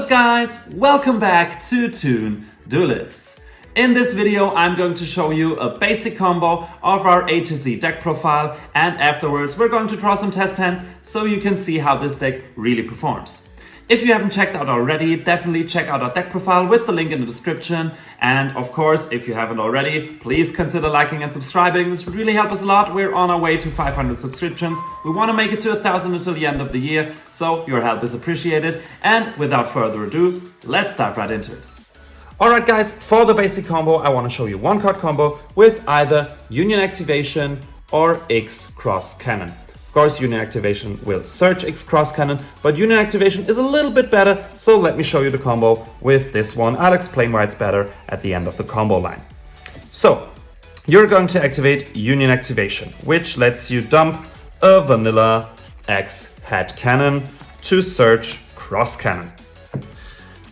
What's up guys? Welcome back to Toon Duelists. In this video I'm going to show you a basic combo of our A to Z deck profile, and afterwards we're going to draw some test hands so you can see how this deck really performs. If you haven't checked out already, definitely check out our deck profile with the link in the description. And of course, if you haven't already, please consider liking and subscribing. This would really help us a lot. We're on our way to 500 subscriptions. We want to make it to 1,000 until the end of the year, so your help is appreciated. And without further ado, let's dive right into it. Alright guys, for the basic combo, I want to show you one card combo with either Union Activation or X Cross Cannon. Of course, Union Activation will search X Cross Cannon, but Union Activation is a little bit better, so let me show you the combo with this one. I'll explain why it's better at the end of the combo line. So, you're going to activate Union Activation, which lets you dump a vanilla X Head Cannon to search Cross Cannon.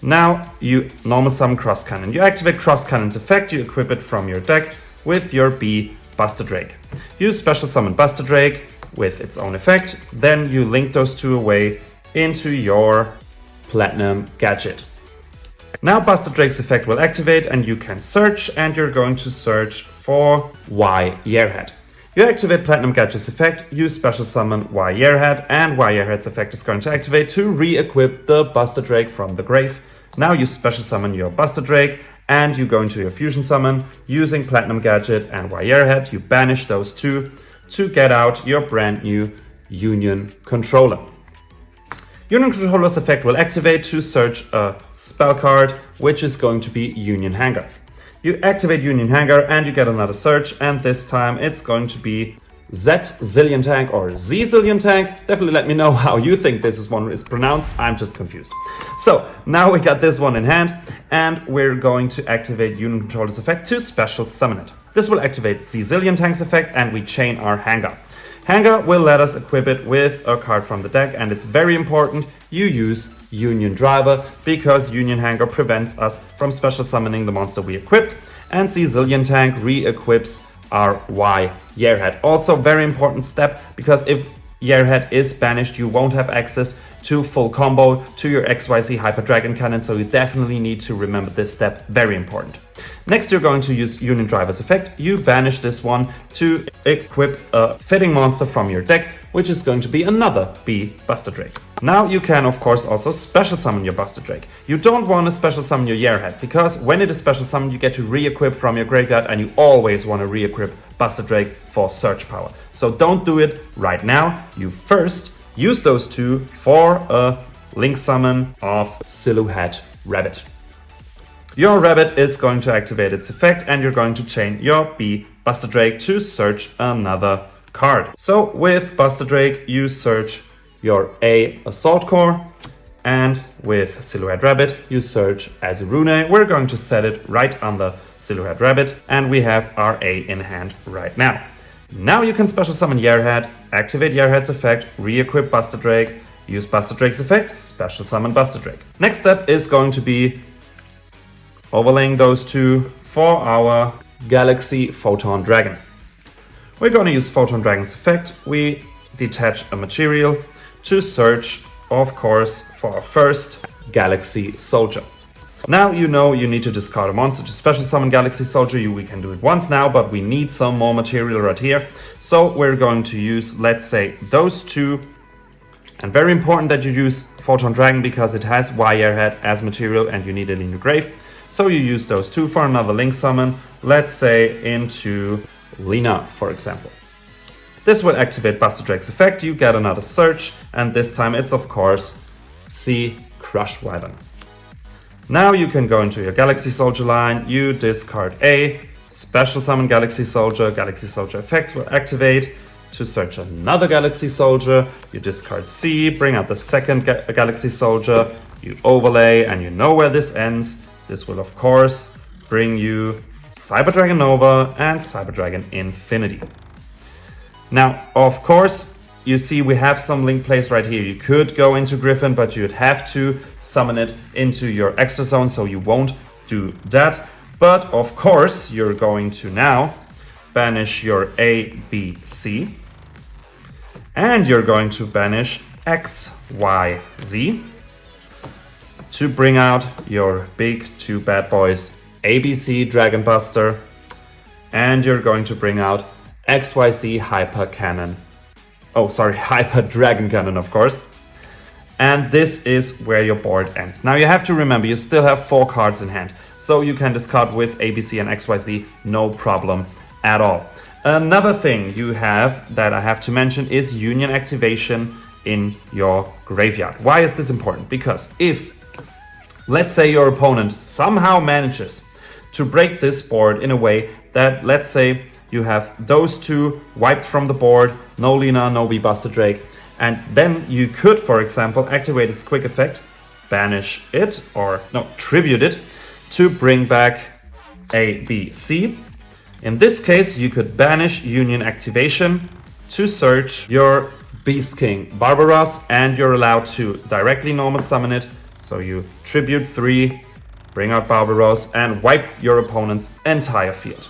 Now, you normal summon Cross Cannon. You activate Cross Cannon's effect, you equip it from your deck with your B Buster Drake. You special summon Buster Drake with its own effect, then you link those two away into your Platinum Gadget. Now Buster Drake's effect will activate and you can search, and you're going to search for Y Yearhead. You activate Platinum Gadget's effect, you special summon Y Yearhead, and Y Yearhead's effect is going to activate to re-equip the Buster Drake from the grave. Now you special summon your Buster Drake and you go into your fusion summon using Platinum Gadget and Y Yearhead. You banish those two to get out your brand new Union Controller. Union Controller's effect will activate to search a spell card, which is going to be Union Hanger. You activate Union Hanger and you get another search, and this time it's going to be Z Zillion Tank or Z Zillion Tank. Definitely let me know how you think this one is pronounced. I'm just confused. So now we got this one in hand, and we're going to activate Union Controller's effect to special summon it. This will activate Z Zillion Tank's effect, and we chain our Hanger. Hanger will let us equip it with a card from the deck, and it's very important you use Union Driver, because Union Hanger prevents us from special summoning the monster we equipped, and Z Zillion Tank re-equips our Y Yearhead. Also very important step, because if Yearhead is banished, you won't have access to full combo to your XYZ Hyper Dragon Cannon, so you definitely need to remember this step, very important. Next, you're going to use Union Driver's effect. You banish this one to equip a fitting monster from your deck, which is going to be another B Buster Drake. Now you can of course also special summon your Buster Drake. You don't want to special summon your Yearhead, because when it is special summoned you get to re-equip from your graveyard, and you always want to re-equip Buster Drake for search power. So don't do it right now. You first use those two for a link summon of Silhouette Rabbit. Your rabbit is going to activate its effect, and you're going to chain your B Buster Drake to search another card. So with Buster Drake you search your A Assault Core, and with Silhouette Rabbit you search Azurune. We're going to set it right under Silhouette Rabbit, and we have our A in hand right now. Now you can special summon Yearhead, activate Yearhead's effect, re-equip Buster Drake, use Buster Drake's effect, special summon Buster Drake. Next step is going to be overlaying those two for our Galaxy Photon Dragon. We're going to use Photon Dragon's effect. We detach a material to search, of course, for our first Galaxy Soldier. Now you know you need to discard a monster to special summon Galaxy Soldier. We can do it once now, but we need some more material right here. So we're going to use, let's say, those two. And very important that you use Photon Dragon, because it has Y Yearhead as material and you need it in your grave. So you use those two for another link summon, let's say into Lina, for example. This will activate Buster Drake's effect, you get another search, and this time it's of course C Crushed Wyvern. Now you can go into your Galaxy Soldier line, you discard A, special summon Galaxy Soldier effects will activate to search another Galaxy Soldier, you discard C, bring out the second Galaxy Soldier, you overlay, and you know where this ends. This will of course bring you Cyber Dragon Nova and Cyber Dragon Infinity. Now of course you see we have some link plays right here. You could go into Griffin, but you'd have to summon it into your extra zone, so you won't do that. But of course you're going to now banish your A, B, C, and you're going to banish X, Y, Z. to bring out your big two bad boys, ABC Dragon Buster, and you're going to bring out XYZ Hyper Cannon. Oh, sorry, Hyper Dragon Cannon, of course. And this is where your board ends. Now you have to remember, you still have 4 cards in hand, so you can discard with ABC and XYZ, no problem at all. Another thing you have that I have to mention is Union activation in your graveyard. Why is this important? Because if, let's say your opponent somehow manages to break this board in a way that, let's say, you have those 2 wiped from the board, no Lina, no B Buster Drake, and then you could, for example, activate its quick effect, banish it, or no, tribute it, to bring back A, B, C. In this case, you could banish Union activation to search your Beast King Barbaros, and you're allowed to directly normal summon it. So you tribute 3, bring out Barbaros, and wipe your opponent's entire field.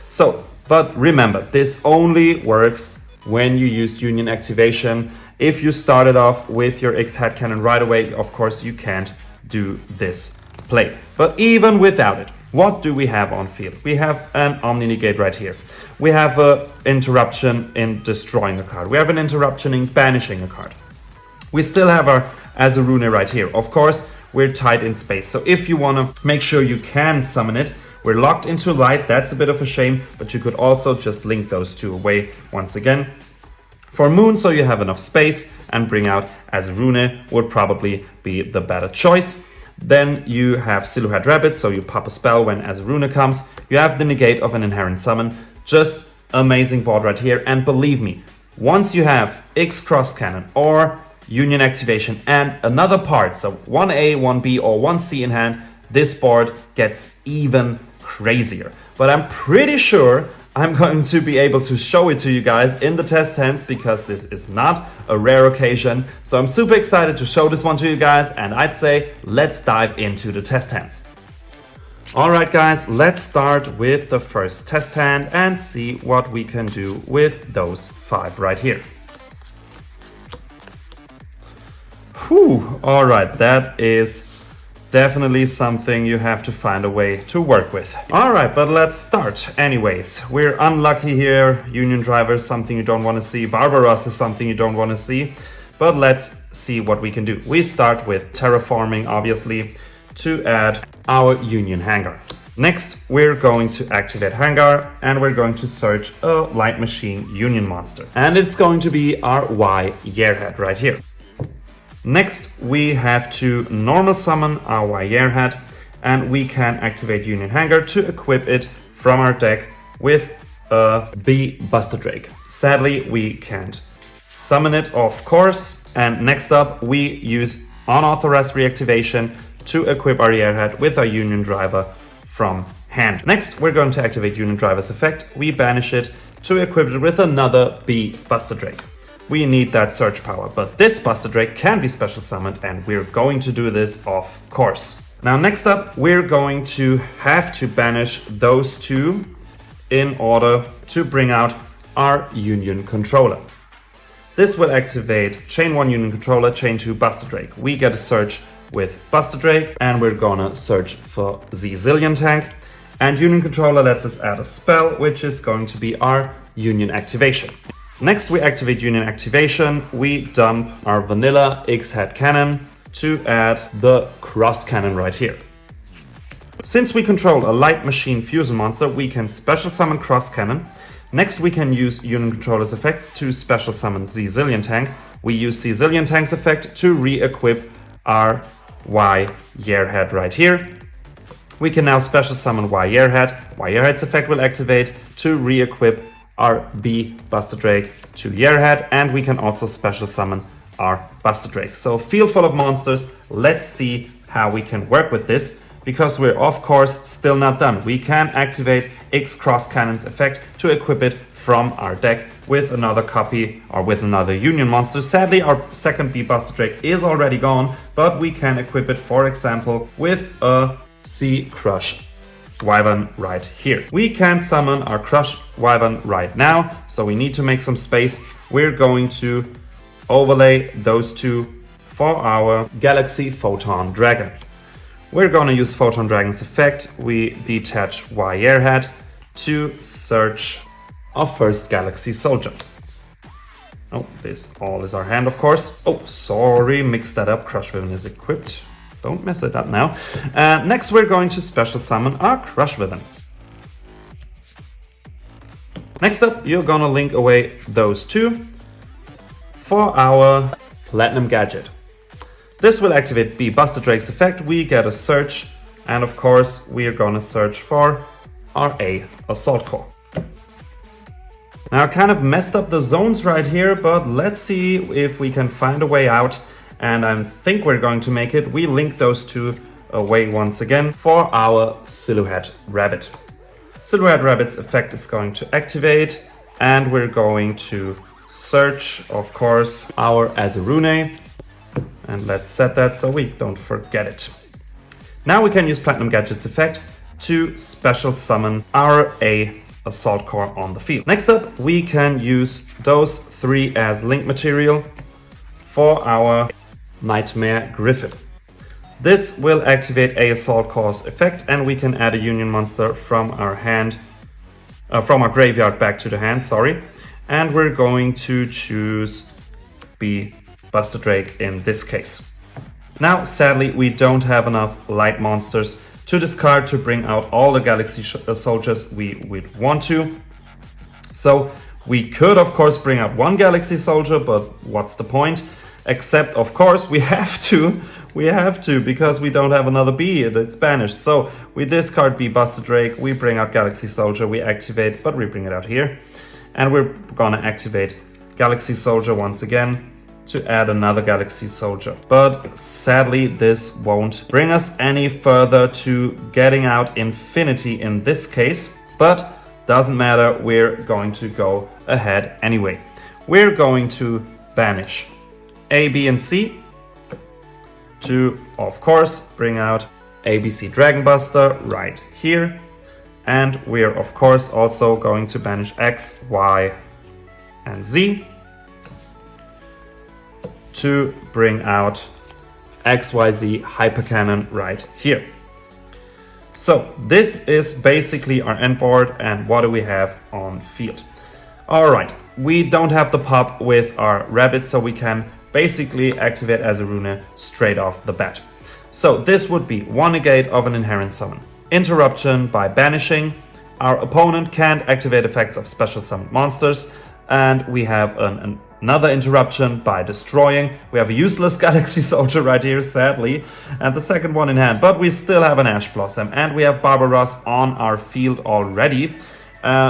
So, but remember, this only works when you use Union activation. If you started off with your X-Head Cannon right away, of course you can't do this play. But even without it, what do we have on field? We have an Omni Negate right here. We have an interruption in destroying a card. We have an interruption in banishing a card. We still have our Azurune right here. Of course, we're tight in space. So if you want to make sure you can summon it, we're locked into light. That's a bit of a shame, but you could also just link those 2 away once again. For Moon, so you have enough space, and bring out Azurune would probably be the better choice. Then you have Silhouette Rabbit, so you pop a spell when Azurune comes. You have the negate of an inherent summon. Just amazing board right here. And believe me, once you have X Cross Cannon or Union activation and another part, so 1A, 1B or 1C in hand, this board gets even crazier. But I'm pretty sure I'm going to be able to show it to you guys in the test hands, because this is not a rare occasion. So I'm super excited to show this one to you guys, and I'd say let's dive into the test hands. Alright guys, let's start with the first test hand and see what we can do with those 5 right here. Whew, alright, that is definitely something you have to find a way to work with. Alright, but let's start. Anyways, we're unlucky here. Union Driver is something you don't want to see. Barbaros is something you don't want to see. But let's see what we can do. We start with terraforming, obviously, to add our Union Hangar. Next, we're going to activate Hangar, and we're going to search a Light Machine Union monster. And it's going to be our Y Yearhead right here. Next, we have to normal summon our Y Yearhead, and we can activate Union Hangar to equip it from our deck with a B Buster Drake. Sadly, we can't summon it, of course. And next up, we use unauthorized reactivation to equip our Yearhead with our Union Driver from hand. Next, we're going to activate Union Driver's effect. We banish it to equip it with another B Buster Drake. We need that search power, but this Buster Drake can be special summoned, and we're going to do this, of course. Now, next up, we're going to have to banish those 2 in order to bring out our Union Controller. This will activate Chain 1 Union Controller, Chain 2 Buster Drake. We get a search with Buster Drake, and we're gonna search for Zillion Tank. And Union Controller lets us add a spell, which is going to be our Union Activation. Next, we activate Union Activation. We dump our vanilla X-Head Cannon to add the Cross Cannon right here. Since we control a Light Machine Fusion monster, we can special summon Cross Cannon. Next, we can use Union Controller's effects to special summon Zillion Tank. We use Zillion Tank's effect to re-equip our Y Yearhead right here. We can now special summon Y Yearhead. Y Yearhead's effect will activate to re-equip our B Buster Drake to Yearhead, and we can also special summon our Buster Drake. So field full of monsters. Let's see how we can work with this, because we're of course still not done. We can activate X Cross Cannon's effect to equip it from our deck with another copy or with another Union monster. Sadly, our second B Buster Drake is already gone, but we can equip it, for example, with a C Crush Wyvern right here. We can summon our Crush Wyvern right now, so we need to make some space. We're going to overlay those 2 for our Galaxy Photon Dragon. we're gonna use Photon Dragon's effect. We detach Y Airhead to search our first Galaxy Soldier. Oh, this all is our hand, of course. Oh, sorry, mixed that up. Crush Ribbon is equipped. Don't mess it up now. Next, we're going to special summon our Crush Ribbon. Next up, you're gonna link away those two for our Platinum Gadget. This will activate B Buster Drake's effect. We get a search, and of course, we are gonna search for our A Assault Core. Now, I kind of messed up the zones right here, but let's see if we can find a way out. And I think we're going to make it. We link those two away once again for our Silhouette Rabbit. Silhouette Rabbit's effect is going to activate, and we're going to search, of course, our Azurune. And let's set that so we don't forget it. Now we can use Platinum Gadget's effect to special summon our A Assault Core on the field. Next up, we can use those three as link material for our Nightmare Griffin. This will activate A Assault Core's effect, and we can add a Union monster from our hand, from our graveyard back to the hand, sorry. And we're going to choose B Buster Drake in this case. Now, sadly, we don't have enough light monsters to discard to bring out all the Galaxy Soldiers we would want to. So we could, of course, bring out one Galaxy Soldier, but what's the point? Except, of course, we have to because we don't have another B, it's banished. So we discard B Buster Drake, we bring out Galaxy Soldier, we activate, but we bring it out here. And we're gonna activate Galaxy Soldier once again to add another Galaxy Soldier. But sadly, this won't bring us any further to getting out Infinity in this case. But doesn't matter, we're going to go ahead anyway. We're going to banish A, B, and C to, of course, bring out ABC Dragon Buster right here. And we're, of course, also going to banish X, Y, and Z to bring out XYZ Hyper Cannon right here. So this is basically our end board, and what do we have on field? All right, we don't have the pop with our rabbit, so we can basically activate Azurune straight off the bat. So this would be one negate of an inherent summon. Interruption by banishing. Our opponent can't activate effects of special summoned monsters, and we have another interruption by destroying. We have a useless Galaxy Soldier right here, sadly, and the second one in hand, but we still have an Ash Blossom, and we have Barbaros on our field already.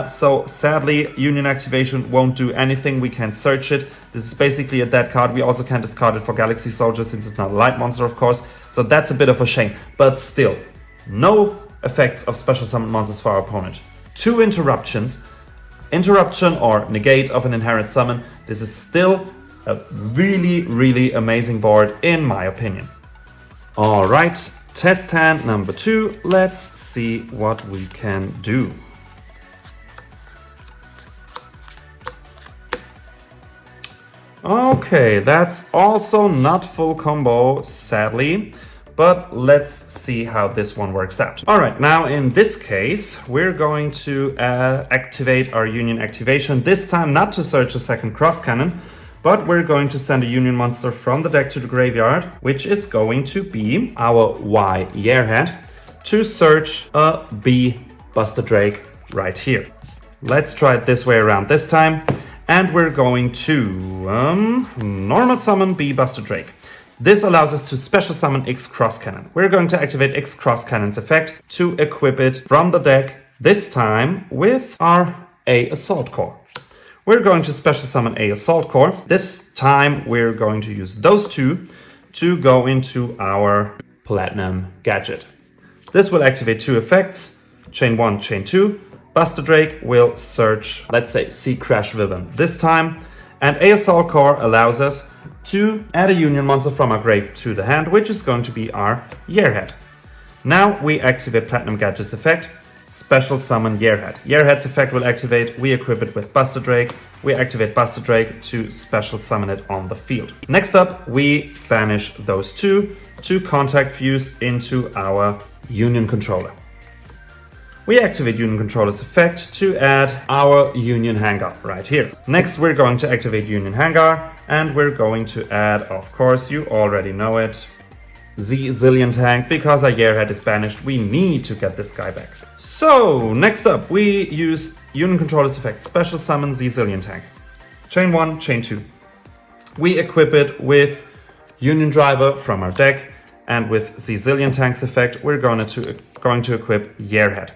So sadly, Union activation won't do anything. We can't search it. This is basically a dead card. We also can't discard it for Galaxy Soldier since it's not a light monster, of course. So that's a bit of a shame, but still, no effects of special summoned monsters for our opponent. Two interruptions. Interruption or negate of an inherent summon. This is still a really, really amazing board in my opinion. All right, test hand number 2. Let's see what we can do. Okay, that's also not full combo, sadly. But let's see how this one works out. All right, now in this case, we're going to activate our Union activation. This time not to search a second cross cannon, but we're going to send a Union monster from the deck to the graveyard, which is going to be our Y Airhead, to search a B Buster Drake right here. Let's try it this way around this time. And we're going to normal summon B Buster Drake. This allows us to special summon X Cross Cannon. We're going to activate X Cross Cannon's effect to equip it from the deck, this time with our A Assault Core. We're going to special summon A Assault Core. This time we're going to use those two to go into our Platinum Gadget. This will activate 2 effects, Chain 1, Chain 2. Buster Drake will search, let's say, C Crash Ribbon this time. And A Assault Core allows us to add a Union monster from our grave to the hand, which is going to be our Yearhead. Now we activate Platinum Gadget's effect, special summon Yearhead. Yearhead's effect will activate, we equip it with Buster Drake, we activate Buster Drake to special summon it on the field. Next up, we banish those two to contact fuse into our Union controller. We activate Union Controller's effect to add our Union Hangar right here. Next, we're going to activate Union Hangar, and we're going to add, of course, you already know it, the Zillion Tank. Because our Yearhead is banished, we need to get this guy back. So, next up, we use Union Controller's effect, special summon the Zillion Tank. Chain 1, chain 2. We equip it with Union Driver from our deck, and with the Zillion Tank's effect, we're going to equip Yearhead.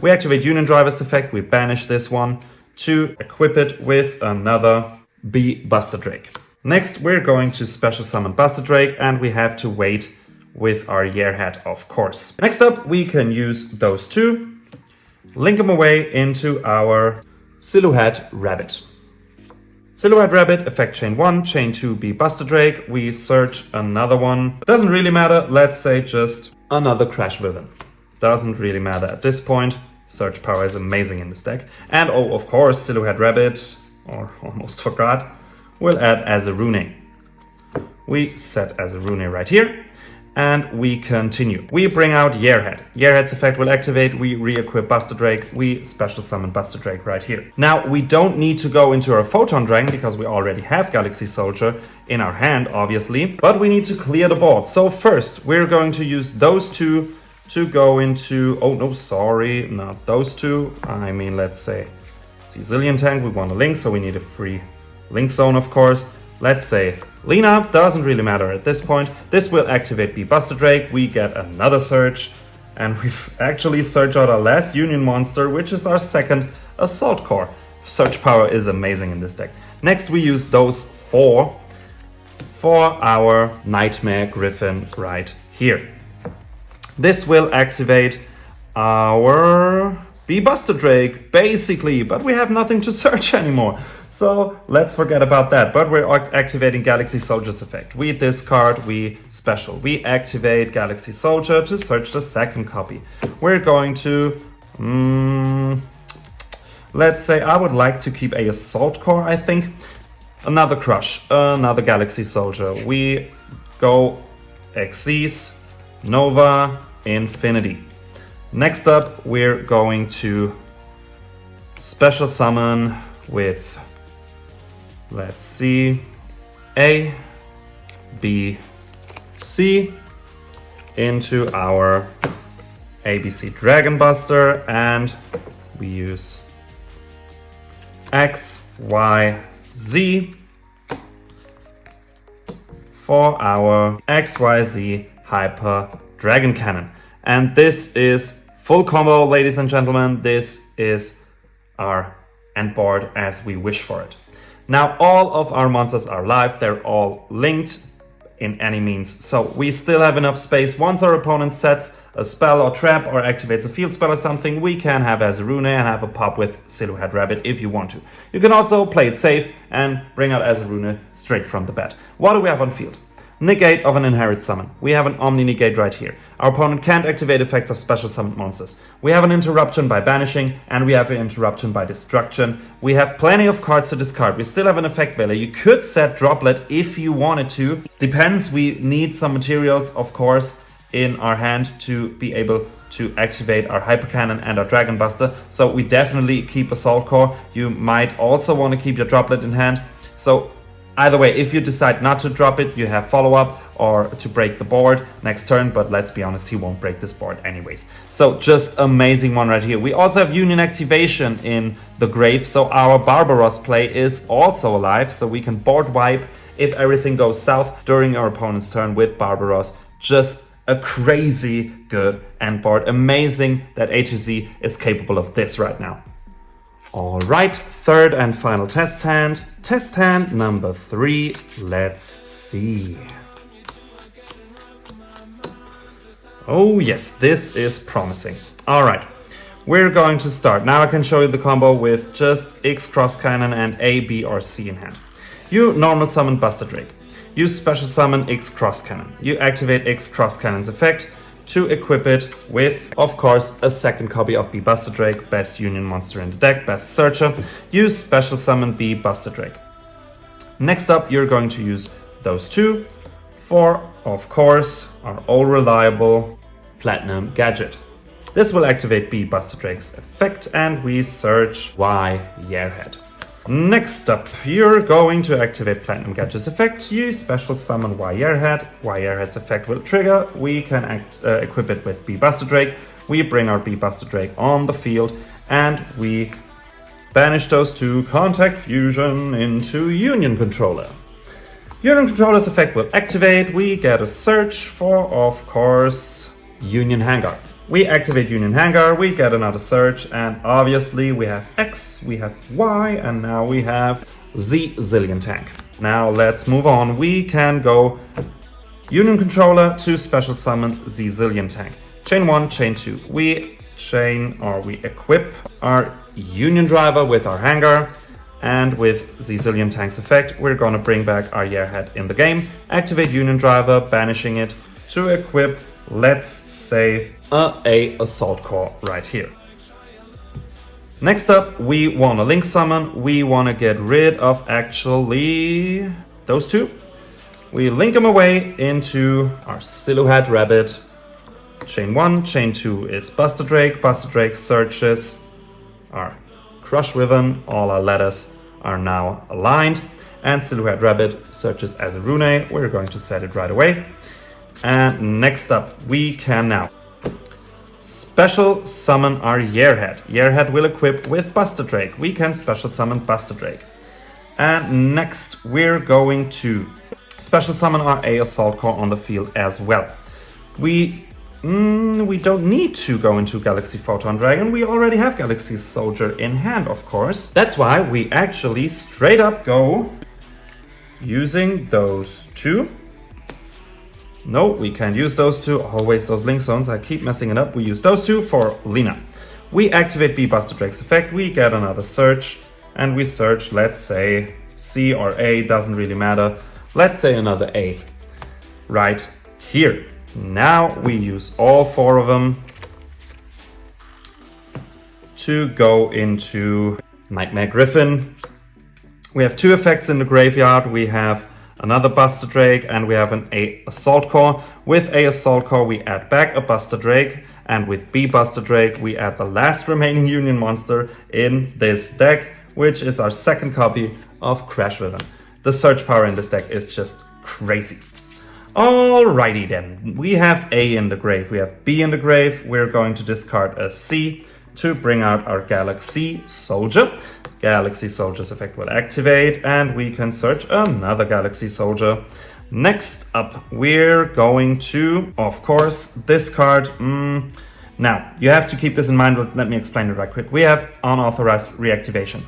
We activate Union Driver's effect, we banish this one to equip it with another B Buster Drake. Next, we're going to special summon Buster Drake, and we have to wait with our Yearhead, of course. Next up, we can use those two, link them away into our Silhouette Rabbit. Silhouette Rabbit, effect chain 1, chain 2, B Buster Drake. We search another one. Doesn't really matter, let's say just another Crash Villain. Doesn't really matter at this point. Search power is amazing in this deck. And oh, of course, Silhouette Rabbit, or almost forgot, we'll add as a Rune. We set as a Rune right here, and we continue. We bring out Yearhead. Yearhead's effect will activate, we re-equip Buster Drake, we special summon Buster Drake right here. Now, we don't need to go into our Photon Dragon, because we already have Galaxy Soldier in our hand, obviously, but we need to clear the board. So first, we're going to use those two to go into, oh no, sorry, not those two. I mean, let's say, the Zillion Tank, we want a link, so we need a free link zone, of course. Let's say Lena, doesn't really matter at this point. This will activate B Buster Drake, we get another search, and we've actually searched out our last Union monster, which is our second Assault Core. Search power is amazing in this deck. Next, we use those four for our Nightmare Griffin right here. This will activate our B Buster Drake, basically, but we have nothing to search anymore. So let's forget about that. But we're activating Galaxy Soldier's effect. We discard, we special. We activate Galaxy Soldier to search the second copy. We're going to, let's say I would like to keep a Assault Core, I think. Another Crush, another Galaxy Soldier. We go Xyz, Nova, Infinity. Next up, we're going to special summon with, let's see, A, B, C into our ABC Dragon Buster, and we use X, Y, Z for our XYZ Hyper Dragon Cannon. And this is full combo, ladies and gentlemen. This is our end board as we wish for it. Now, all of our monsters are live. They're all linked in any means. So we still have enough space. Once our opponent sets a spell or trap or activates a field spell or something, we can have as a Rune and have a pop with Silhouette Rabbit if you want to. You can also play it safe and bring out as a Rune straight from the bat. What do we have on field? Negate of an Inherit Summon. We have an Omni Negate right here. Our opponent can't activate effects of special summoned monsters. We have an Interruption by banishing, and we have an Interruption by destruction. We have plenty of cards to discard. We still have an effect value. You could set Droplet if you wanted to. Depends, we need some materials, of course, in our hand to be able to activate our Hyper Cannon and our Dragon Buster. So we definitely keep Assault Core. You might also want to keep your Droplet in hand. So either way, if you decide not to drop it, you have follow-up or to break the board next turn, but let's be honest, he won't break this board anyways. So just amazing one right here. We also have Union Activation in the grave, so our Barbaros play is also alive, so we can board wipe if everything goes south during our opponent's turn with Barbaros. Just a crazy good end board. Amazing that A2Z is capable of this right now. Alright, third and final test hand. Test hand number 3. Let's see. Oh yes, this is promising. Alright, we're going to start. Now I can show you the combo with just X Cross Cannon and A, B or C in hand. You normal summon Buster Drake. You special summon X Cross Cannon. You activate X Cross Cannon's effect to equip it with, of course, a second copy of B Buster Drake, best Union monster in the deck, best searcher. Use special summon B Buster Drake. Next up, you're going to use those two for, of course, our all reliable Platinum Gadget. This will activate B Buster Drake's effect, and we search Y Yearhead. Next up, you're going to activate Platinum Gadget's effect. You special summon Y Yearhead. Y Yearhead's effect will trigger. We can equip it with B Buster Drake. We bring our B Buster Drake on the field, and we banish those two Contact Fusion into Union Controller. Union Controller's effect will activate. We get a search for, of course, Union Hangar. We activate Union Hangar, we get another search, and obviously we have X, we have Y, and now we have Z Zillion Tank. Now let's move on. We can go Union Controller to special summon Z Zillion Tank. Chain 1, chain 2. We equip our Union Driver with our Hangar, and with Z Zillion Tank's effect, we're gonna bring back our Yearhead in the game. Activate Union Driver, banishing it to equip, let's say, a Assault Core right here. Next up, we want to Link Summon. We want to get rid of actually those two. We link them away into our Silhouette Rabbit. Chain 1, chain 2 is Buster Drake. Buster Drake searches our Crush Ribbon. All our letters are now aligned. And Silhouette Rabbit searches as a Rune. We're going to set it right away. And next up, we can now special summon our Yearhead. Yearhead will equip with Buster Drake. We can special summon Buster Drake. And next, we're going to special summon our A Assault Core on the field as well. We don't need to go into Galaxy Photon Dragon. We already have Galaxy Soldier in hand, of course. That's why we actually straight up go using those two. No, we can't use those two. Always those link zones. I keep messing it up. We use those two for Lina. We activate B Buster Drake's effect. We get another search. And we search, let's say, C or A. Doesn't really matter. Let's say another A. Right here. Now we use all four of them to go into Nightmare Griffin. We have two effects in the graveyard. We have another Buster Drake, and we have an A Assault Core. With A Assault Core, we add back a Buster Drake, and with B Buster Drake, we add the last remaining Union monster in this deck, which is our second copy of Crash Ribbon. The search power in this deck is just crazy. Alrighty then, we have A in the grave, we have B in the grave. We're going to discard a C to bring out our Galaxy Soldier. Galaxy Soldier's effect will activate, and we can search another Galaxy Soldier. Next up, we're going to, of course, discard. Now, you have to keep this in mind. Let me explain it right quick. We have unauthorized reactivation,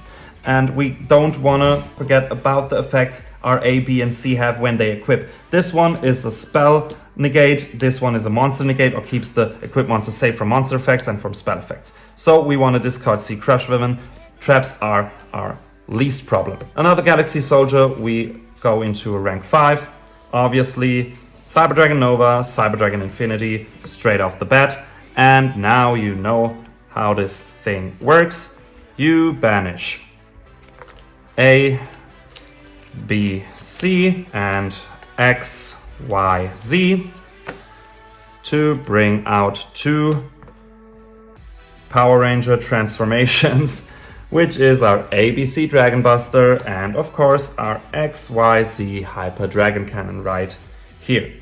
and we don't want to forget about the effects our A, B, and C have when they equip. This one is a spell negate. This one is a monster negate, or keeps the equipped monster safe from monster effects and from spell effects. So we want to discard C Crush Ribbon. Traps are our least problem. Another Galaxy Soldier, we go into a rank 5. Obviously, Cyber Dragon Nova, Cyber Dragon Infinity, straight off the bat. And now you know how this thing works. You banish A, B, C, and X, Y, Z to bring out two Power Ranger transformations, which is our ABC Dragon Buster and of course our XYZ Hyper Dragon Cannon right here.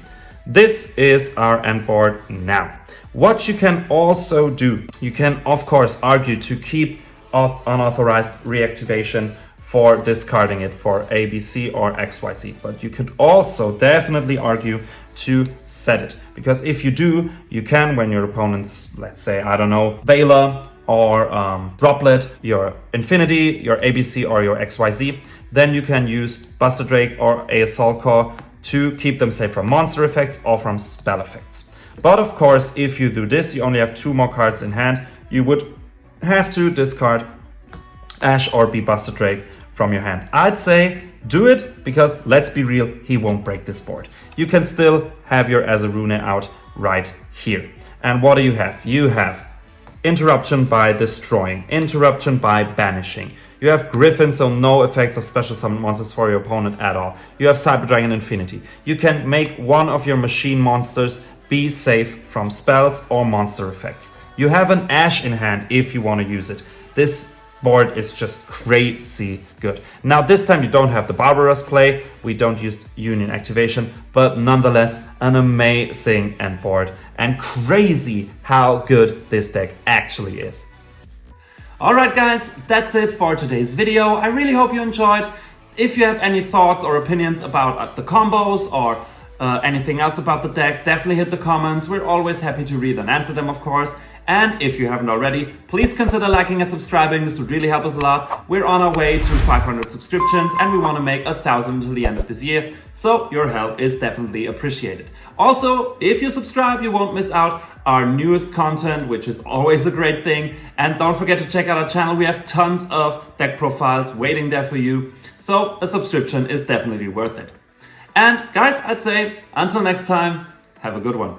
This is our end board now. What you can also do, you can of course argue to keep unauthorized reactivation for discarding it for ABC or XYZ, but you could also definitely argue to set it, because if you do, you can, when your opponents, let's say, I don't know, Vela or Droplet, your Infinity, your ABC or your XYZ, then you can use Buster Drake or A Assault Core to keep them safe from monster effects or from spell effects. But of course, if you do this, you only have 2 more cards in hand. You would have to discard Ash or B Buster Drake from your hand. I'd say do it, because let's be real, he won't break this board. You can still have your Azarune out right here. And what do you have? You have interruption by destroying, interruption by banishing. You have Griffin, so no effects of special summon monsters for your opponent at all. You have Cyber Dragon Infinity. You can make one of your machine monsters be safe from spells or monster effects. You have an Ash in hand if you want to use it. This board is just crazy good. Now this time you don't have the Barbarous play, we don't use Union activation, but nonetheless an amazing end board, and crazy how good this deck actually is. Alright guys, that's it for today's video. I really hope you enjoyed. If you have any thoughts or opinions about the combos or anything else about the deck, definitely hit the comments. We're always happy to read and answer them, of course. And if you haven't already, please consider liking and subscribing. This would really help us a lot. We're on our way to 500 subscriptions and we want to make 1,000 until the end of this year. So your help is definitely appreciated. Also, if you subscribe, you won't miss out our newest content, which is always a great thing. And don't forget to check out our channel. We have tons of deck profiles waiting there for you. So a subscription is definitely worth it. And guys, I'd say until next time, have a good one.